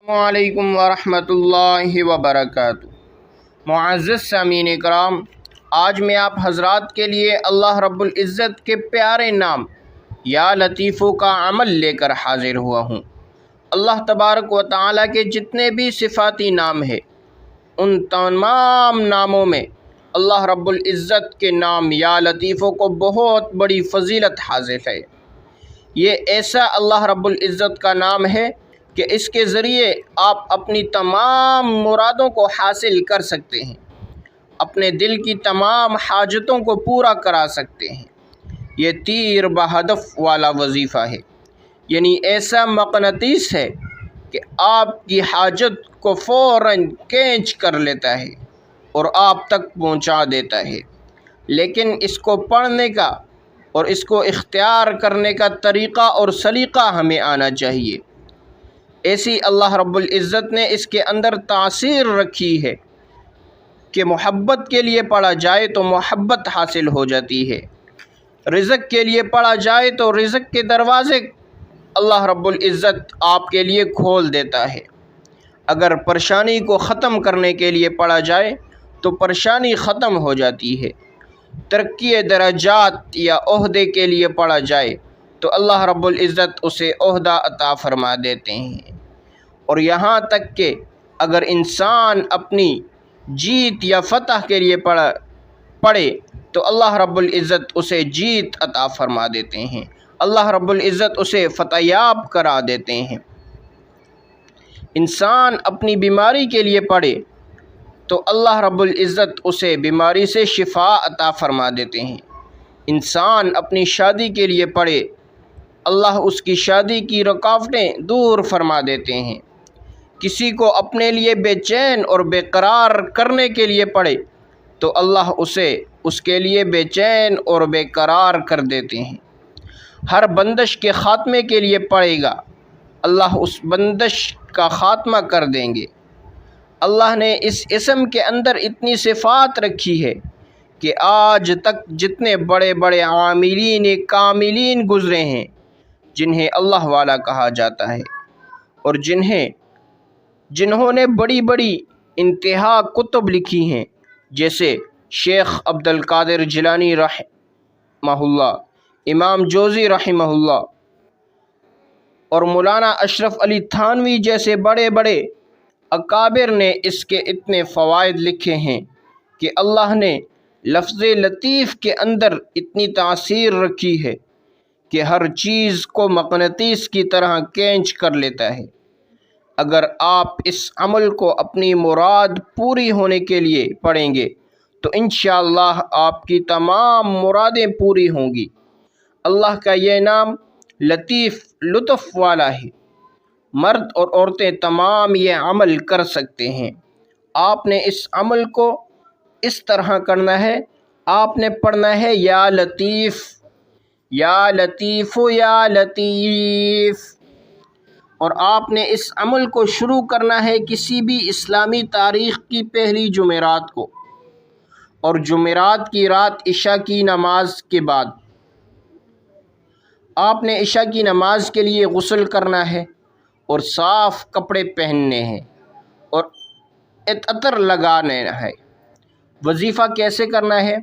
وعلیکم ورحمۃ اللہ وبرکاتہ۔ معزز سامعین کرام، آج میں آپ حضرات کے لیے اللہ رب العزت کے پیارے نام یا لطیفو کا عمل لے کر حاضر ہوا ہوں۔ اللہ تبارک و تعالیٰ کے جتنے بھی صفاتی نام ہیں، ان تمام ناموں میں اللہ رب العزت کے نام یا لطیفو کو بہت بڑی فضیلت حاصل ہے۔ یہ ایسا اللہ رب العزت کا نام ہے کہ اس کے ذریعے آپ اپنی تمام مرادوں کو حاصل کر سکتے ہیں، اپنے دل کی تمام حاجتوں کو پورا کرا سکتے ہیں۔ یہ تیر بہدف والا وظیفہ ہے، یعنی ایسا مقناطیس ہے کہ آپ کی حاجت کو فوراً کینچ کر لیتا ہے اور آپ تک پہنچا دیتا ہے۔ لیکن اس کو پڑھنے کا اور اس کو اختیار کرنے کا طریقہ اور سلیقہ ہمیں آنا چاہیے۔ ایسی اللہ رب العزت نے اس کے اندر تاثیر رکھی ہے کہ محبت کے لیے پڑھا جائے تو محبت حاصل ہو جاتی ہے، رزق کے لیے پڑھا جائے تو رزق کے دروازے اللہ رب العزت آپ کے لیے کھول دیتا ہے۔ اگر پریشانی کو ختم کرنے کے لیے پڑھا جائے تو پریشانی ختم ہو جاتی ہے۔ ترقی درجات یا عہدے کے لیے پڑھا جائے تو اللہ رب العزت اسے عہدہ عطا فرما دیتے ہیں۔ اور یہاں تک کہ اگر انسان اپنی جیت یا فتح کے لیے پڑھے تو اللہ رب العزت اسے جیت عطا فرما دیتے ہیں، اللہ رب العزت اسے فتح یاب کرا دیتے ہیں۔ انسان اپنی بیماری کے لیے پڑھے تو اللہ رب العزت اسے بیماری سے شفا عطا فرما دیتے ہیں۔ انسان اپنی شادی کے لیے پڑھے، اللہ اس کی شادی کی رکاوٹیں دور فرما دیتے ہیں۔ کسی کو اپنے لیے بے چین اور بے قرار کرنے کے لیے پڑھے تو اللہ اسے اس کے لیے بے چین اور بے قرار کر دیتے ہیں۔ ہر بندش کے خاتمے کے لیے پڑھے گا، اللہ اس بندش کا خاتمہ کر دیں گے۔ اللہ نے اس اسم کے اندر اتنی صفات رکھی ہے کہ آج تک جتنے بڑے بڑے عاملین کاملین گزرے ہیں جنہیں اللہ والا کہا جاتا ہے، اور جنہوں نے بڑی بڑی انتہا کتب لکھی ہیں، جیسے شیخ عبد القادر جیلانی رحمہ اللہ، امام جوزی رحمہ اللہ اور مولانا اشرف علی تھانوی جیسے بڑے بڑے اکابر نے اس کے اتنے فوائد لکھے ہیں کہ اللہ نے لفظ لطیف کے اندر اتنی تاثیر رکھی ہے کہ ہر چیز کو مقناطیس کی طرح کینچ کر لیتا ہے۔ اگر آپ اس عمل کو اپنی مراد پوری ہونے کے لیے پڑھیں گے تو انشاءاللہ آپ کی تمام مرادیں پوری ہوں گی۔ اللہ کا یہ نام لطیف لطف والا ہے، مرد اور عورتیں تمام یہ عمل کر سکتے ہیں۔ آپ نے اس عمل کو اس طرح کرنا ہے، آپ نے پڑھنا ہے یا لطیف یا لطیف یا لطیف، اور آپ نے اس عمل کو شروع کرنا ہے کسی بھی اسلامی تاریخ کی پہلی جمعرات کو، اور جمعرات کی رات عشاء کی نماز کے بعد آپ نے عشاء کی نماز کے لیے غسل کرنا ہے اور صاف کپڑے پہننے ہیں اور عطر لگانا ہے۔ وظیفہ کیسے کرنا ہے؟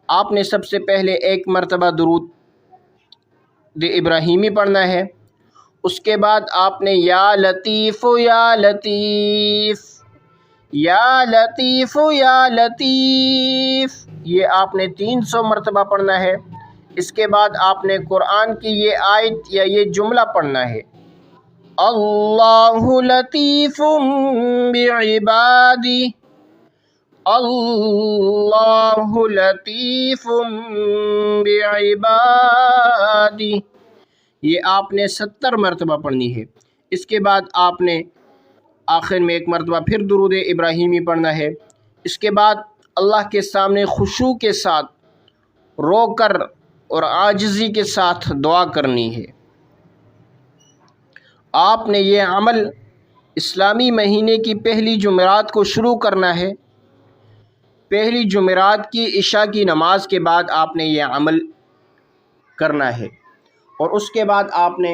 آپ نے سب سے پہلے ایک مرتبہ درود ابراہیمی پڑھنا ہے، اس کے بعد آپ نے یا لطیف یا لطیف یا لطیف یا لطیف یہ آپ نے 300 مرتبہ پڑھنا ہے۔ اس کے بعد آپ نے قرآن کی یہ آیت یا یہ جملہ پڑھنا ہے، اللہ لطیف بعبادی، اللہ لطیف بعبادی، یہ آپ نے 70 مرتبہ پڑھنی ہے۔ اس کے بعد آپ نے آخر میں ایک مرتبہ پھر درود ابراہیمی پڑھنا ہے۔ اس کے بعد اللہ کے سامنے خشوع کے ساتھ رو کر اور عاجزی کے ساتھ دعا کرنی ہے۔ آپ نے یہ عمل اسلامی مہینے کی پہلی جمعرات کو شروع کرنا ہے۔ پہلی جمعرات کی عشاء کی نماز کے بعد آپ نے یہ عمل کرنا ہے، اور اس کے بعد آپ نے